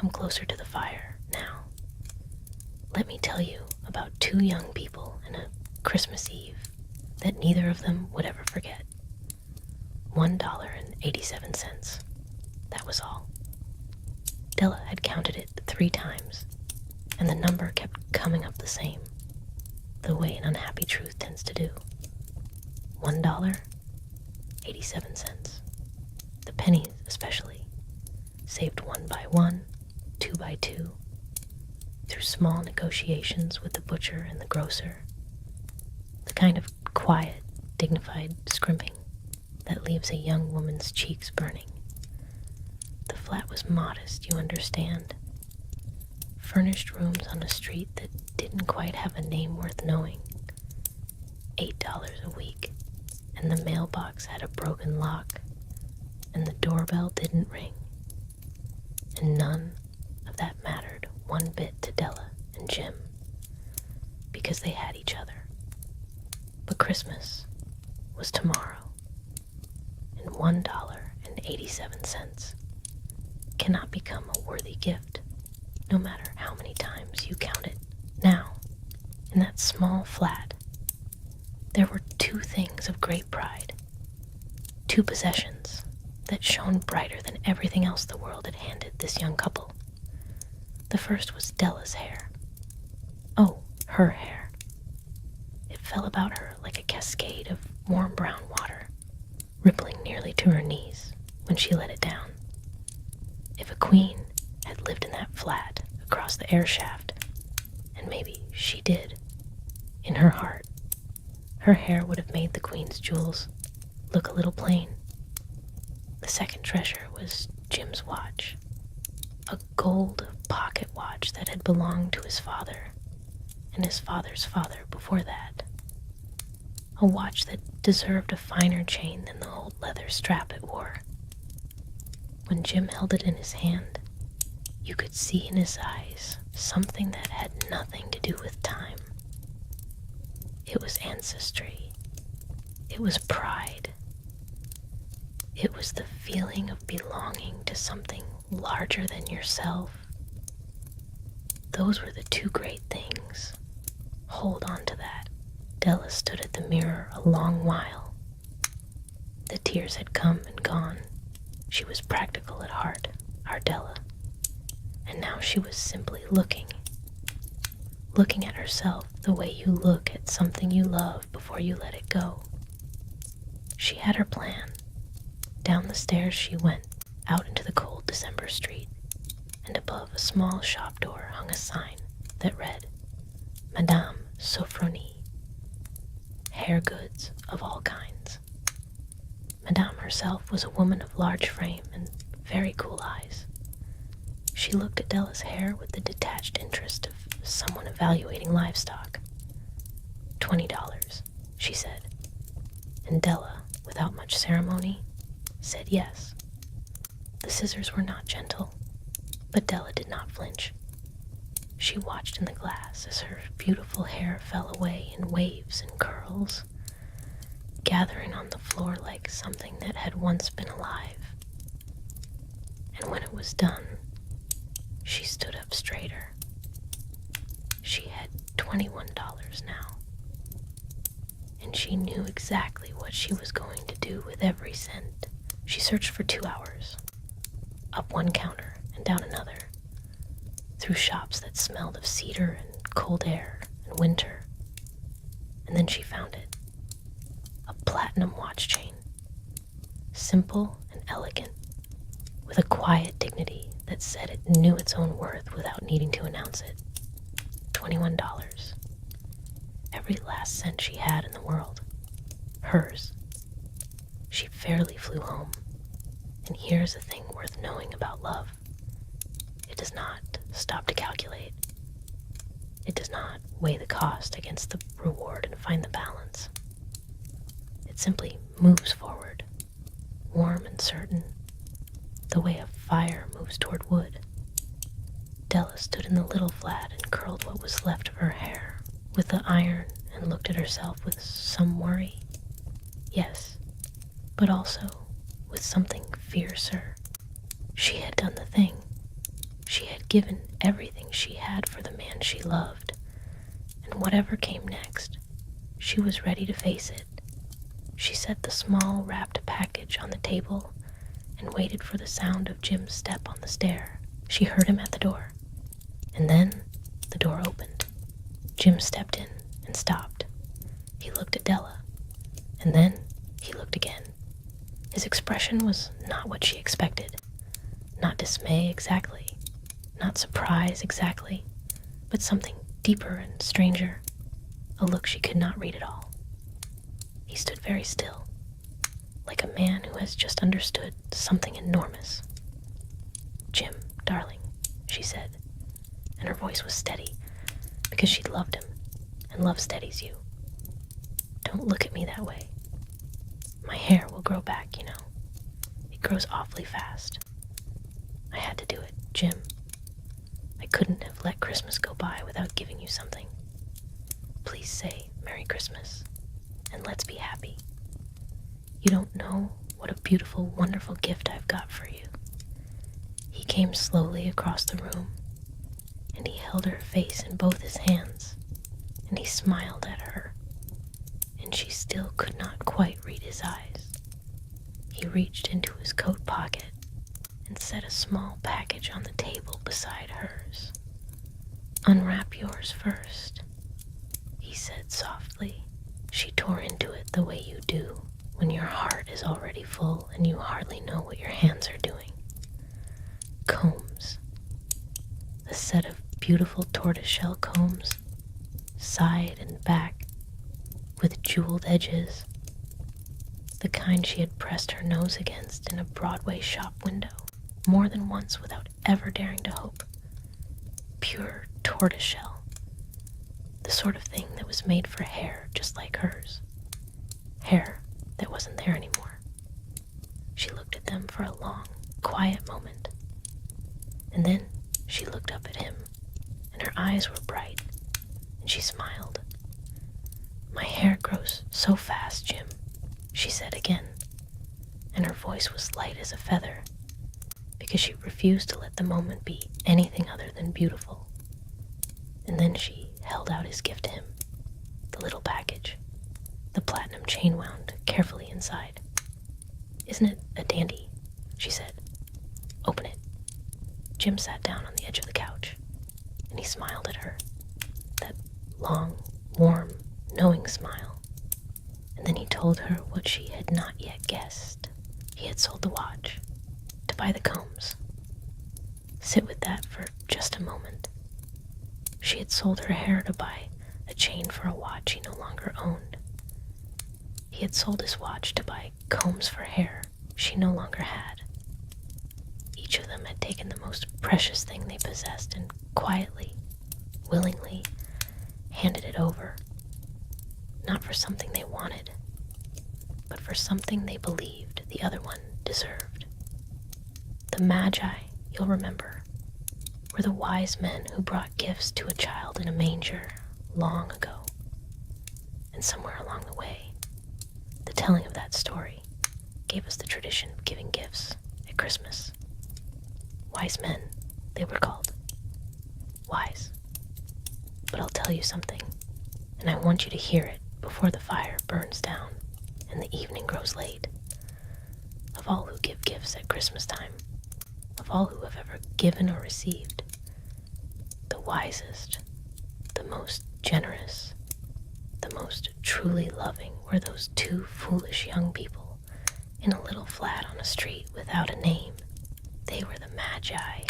come closer to the fire now. Let me tell you about two young people and a Christmas Eve that neither of them would ever forget. $1.87. That was all. Della had counted it 3 times, and the number kept coming up the same, the way an unhappy truth tends to do. $1.87. The pennies, especially, saved 1 by 1, 2 by 2, through small negotiations with the butcher and the grocer, the kind of quiet, dignified scrimping that leaves a young woman's cheeks burning. The flat was modest, you understand. Furnished rooms on a street that didn't quite have a name worth knowing. $8 a week, and the mailbox had a broken lock, and the doorbell didn't ring. And none of that mattered one bit to Della and Jim, because they had each other. But Christmas was tomorrow, and $1.87 cannot become a worthy gift, no matter how many times you count it. Now, in that small flat, there were 2 things of great pride, 2 possessions that shone brighter than everything else the world had handed this young couple. The first was Della's hair. Oh, her hair. It fell about her like a cascade of warm brown water, rippling nearly to her knees when she let it down. If a queen had lived in that flat across the air shaft, and maybe she did, in her heart, her hair would have made the queen's jewels look a little plain. The second treasure was Jim's watch, a gold pocket watch that had belonged to his father and his father's father before that. A watch that deserved a finer chain than the old leather strap it wore. When Jim held it in his hand, you could see in his eyes something that had nothing to do with time. It was ancestry. It was pride. It was the feeling of belonging to something larger than yourself. Those were the 2 great things. Hold on to that. Della stood at the mirror a long while. The tears had come and gone. She was practical at heart, our Della. And now she was simply looking at herself the way you look at something you love before you let it go. She had her plan. Down the stairs she went, out into the cold December street, and above a small shop door hung a sign that read, Madame Sophronie, hair goods of all kinds. Madame herself was a woman of large frame and very cool eyes. She looked at Della's hair with the detached interest of someone evaluating livestock. $20, she said, and Della, without much ceremony, said yes. The scissors were not gentle, but Della did not flinch. She watched in the glass as her beautiful hair fell away in waves and curls, gathering on the floor like something that had once been alive. And when it was done, she stood up straighter. She had $21 now, and she knew exactly what she was going to do with every cent. She searched for 2 hours, up one counter and down another, through shops that smelled of cedar and cold air and winter, and then she found it. A platinum watch chain, simple and elegant, with a quiet dignity that said it knew its own worth without needing to announce it. $21. Every last cent she had in the world. Hers. She fairly flew home. And here's a thing worth knowing about love. It does not stop to calculate. It does not weigh the cost against the reward and find the balance. It simply moves forward, warm and certain, the way a fire moves toward wood. Della stood in the little flat and curled what was left of her hair with the iron and looked at herself with some worry. Yes, but also with something fiercer. She had done the thing. She had given everything she had for the man she loved, and whatever came next, she was ready to face it. She set the small wrapped package on the table and waited for the sound of Jim's step on the stair. She heard him at the door, and then the door opened. Jim stepped in and stopped. He looked at Della, and then he looked again. His expression was not what she expected. Not dismay exactly, not surprise exactly, but something deeper and stranger, a look she could not read at all. He stood very still, like a man who has just understood something enormous. "Jim, darling," she said, and her voice was steady, because she loved him, and love steadies you. "Don't look at me that way. My hair will grow back, you know. It grows awfully fast. I had to do it, Jim. I couldn't have let Christmas go by without giving you something. Please say Merry Christmas, and let's be happy. You don't know what a beautiful, wonderful gift I've got for you." He came slowly across the room, and he held her face in both his hands, and he smiled at her, and she still could not quite read his eyes. He reached into his coat pocket and set a small package on the table beside hers. "Unwrap yours first," he said softly. She tore into it the way you do when your heart is already full and you hardly know what your hands are doing. Combs. A set of beautiful tortoiseshell combs, side and back, with jeweled edges, the kind she had pressed her nose against in a Broadway shop window more than once without ever daring to hope. Pure tortoiseshell, the sort of thing that was made for hair just like hers, hair that wasn't there anymore. She looked at them for a long, quiet moment, and then she looked up at him, and her eyes were bright, and she smiled. "My hair grows so fast, Jim," she said again, and her voice was light as a feather, because she refused to let the moment be anything other than beautiful. And then she held out his gift to him, the little package, the platinum chain wound carefully inside. "Isn't it a dandy?" she said. "Open it." Jim sat down on the edge of the couch, and he smiled at her, that long, warm, knowing smile. And then he told her what she had not yet guessed. He had sold the watch to buy the combs. Sit with that for just a moment. She had sold her hair to buy a chain for a watch he no longer owned. He had sold his watch to buy combs for hair she no longer had. Each of them had taken the most precious thing they possessed and quietly, willingly handed it over, not for something they wanted, but for something they believed the other one deserved. The Magi, you'll remember, were the wise men who brought gifts to a child in a manger long ago. And somewhere along the way, the telling of that story gave us the tradition of giving gifts at Christmas. Wise men, they were called. Wise. But I'll tell you something, and I want you to hear it before the fire burns down and the evening grows late. Of all who give gifts at Christmas time, of all who have ever given or received, the wisest, the most generous, the most truly loving were those two foolish young people in a little flat on a street without a name. They were the Magi.